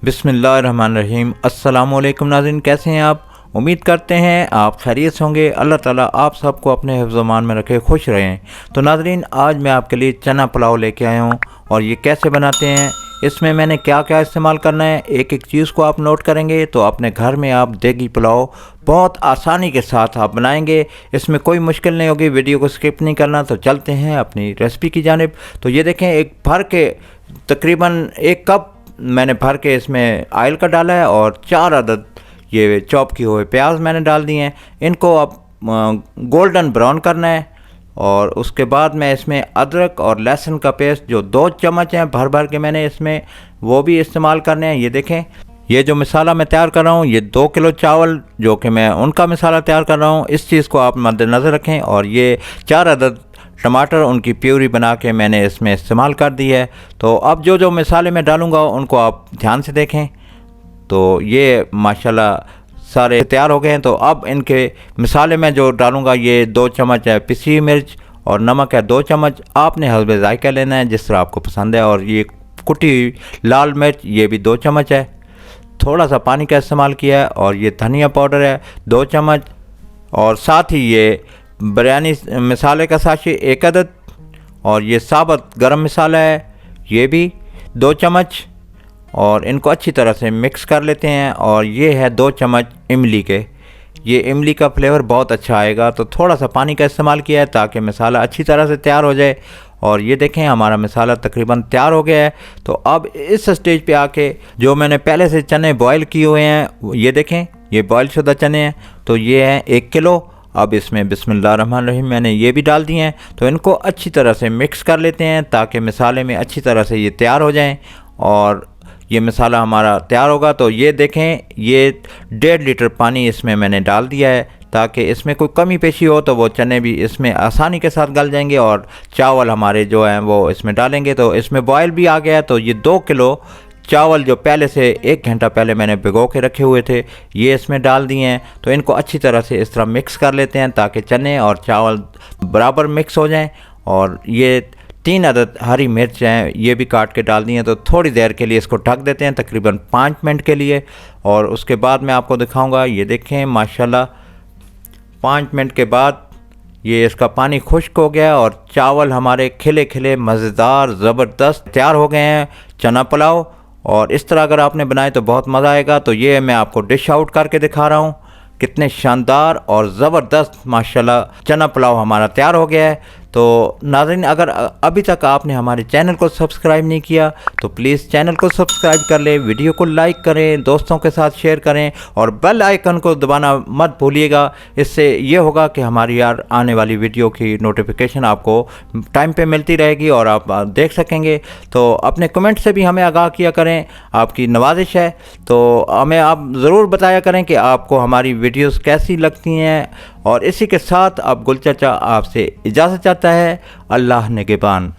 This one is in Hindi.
बिस्मिल्लाहिर्रहमानिर्रहीम। अस्सलामुअलैकुम नाज़रीन, कैसे हैं आप? उम्मीद करते हैं आप खैरियत से होंगे। अल्लाह ताला आप सबको अपने हिफ्ज़-ओ-मान में रखे, खुश रहें। तो नाज़रीन, आज मैं आपके लिए चना पुलाव लेके आया हूँ और ये कैसे बनाते हैं, इसमें मैंने क्या क्या इस्तेमाल करना है, एक एक चीज़ को आप नोट करेंगे तो अपने घर में आप देगी पुलाव बहुत आसानी के साथ आप बनाएंगे। इसमें कोई मुश्किल नहीं होगी। वीडियो को स्किप नहीं करना। तो चलते हैं अपनी रेसिपी की जानिब। तो ये देखें, एक भर के तकरीबन 1 कप मैंने भर के इसमें ऑयल का डाला है और 4 अदद ये चॉप किए हुए प्याज मैंने डाल दिए हैं। इनको अब गोल्डन ब्राउन करना है और उसके बाद मैं इसमें अदरक और लहसुन का पेस्ट जो 2 चम्मच हैं भर भर के मैंने इसमें वो भी इस्तेमाल करने हैं। ये देखें, ये जो मसाला मैं तैयार कर रहा हूँ, ये 2 किलो चावल जो कि मैं उनका मसाला तैयार कर रहा हूँ, इस चीज़ को आप मद्देनज़र रखें। और ये 4 अदद टमाटर, उनकी प्यूरी बना के मैंने इसमें इस्तेमाल कर दी है। तो अब जो जो मसाले मैं डालूँगा उनको आप ध्यान से देखें। तो ये माशाल्लाह सारे तैयार हो गए हैं। तो अब इनके मसाले में जो डालूँगा, ये 2 चम्मच है पिसी मिर्च और नमक है 2 चम्मच। आपने हस्बे ज़ायका लेना है जिस तरह आपको पसंद है। और ये कुटी लाल मिर्च, ये भी 2 चम्मच है। थोड़ा सा पानी का इस्तेमाल किया है। और ये धनिया पाउडर है 2 चम्मच और साथ ही ये बिरयानी मसाले का साशे 1 अदद और ये साबुत गरम मसाला है, ये भी 2 चम्मच। और इनको अच्छी तरह से मिक्स कर लेते हैं। और ये है 2 चम्मच इमली के, ये इमली का फ्लेवर बहुत अच्छा आएगा। तो थोड़ा सा पानी का इस्तेमाल किया है ताकि मसाला अच्छी तरह से तैयार हो जाए। और ये देखें, हमारा मसाला तकरीबन तैयार हो गया है। तो अब इस स्टेज पे आके जो मैंने पहले से चने बॉयल किए हुए हैं, ये देखें, ये बॉयल शुदा चने हैं। तो ये हैं 1 किलो। अब इसमें बिस्मिल्लाहिर्रहमानिर्रहीम मैंने ये भी डाल दिए हैं। तो इनको अच्छी तरह से मिक्स कर लेते हैं ताकि मसाले में अच्छी तरह से ये तैयार हो जाएं। और ये मसाला हमारा तैयार होगा। तो ये देखें, ये 1.5 लीटर पानी इसमें मैंने डाल दिया है ताकि इसमें कोई कमी पेशी हो तो वो चने भी इसमें आसानी के साथ गल जाएंगे। और चावल हमारे जो हैं वो इसमें डालेंगे। तो इसमें बॉयल भी आ गया है। तो ये 2 किलो चावल जो पहले से 1 घंटा पहले मैंने भिगो के रखे हुए थे, ये इसमें डाल दिए हैं। तो इनको अच्छी तरह से इस तरह मिक्स कर लेते हैं ताकि चने और चावल बराबर मिक्स हो जाएं। और ये 3 अदद हरी मिर्च हैं, ये भी काट के डाल दिए हैं। तो थोड़ी देर के लिए इसको ढक देते हैं, तकरीबन 5 मिनट के लिए। और उसके बाद मैं आपको दिखाऊंगा। ये देखें, माशाल्लाह 5 मिनट के बाद ये इसका पानी खुश्क हो गया और चावल हमारे खिले खिले मज़ेदार ज़बरदस्त तैयार हो गए हैं चना पुलाव। और इस तरह अगर आपने बनाए तो बहुत मज़ा आएगा। तो ये मैं आपको डिश आउट करके दिखा रहा हूँ, कितने शानदार और ज़बरदस्त माशाल्लाह चना पुलाव हमारा तैयार हो गया है। तो नाज़रीन, अगर अभी तक आपने हमारे चैनल को सब्सक्राइब नहीं किया तो प्लीज़ चैनल को सब्सक्राइब कर लें, वीडियो को लाइक करें, दोस्तों के साथ शेयर करें और बेल आइकन को दबाना मत भूलिएगा। इससे ये होगा कि हमारी यार आने वाली वीडियो की नोटिफिकेशन आपको टाइम पे मिलती रहेगी और आप देख सकेंगे। तो अपने कमेंट से भी हमें आगाह किया करें, आपकी नवाजिश है। तो हमें आप ज़रूर बताया करें कि आपको हमारी वीडियोस कैसी लगती हैं। और इसी के साथ अब गुल चाचा आपसे इजाज़त चाहता है। अल्लाह निगहबान।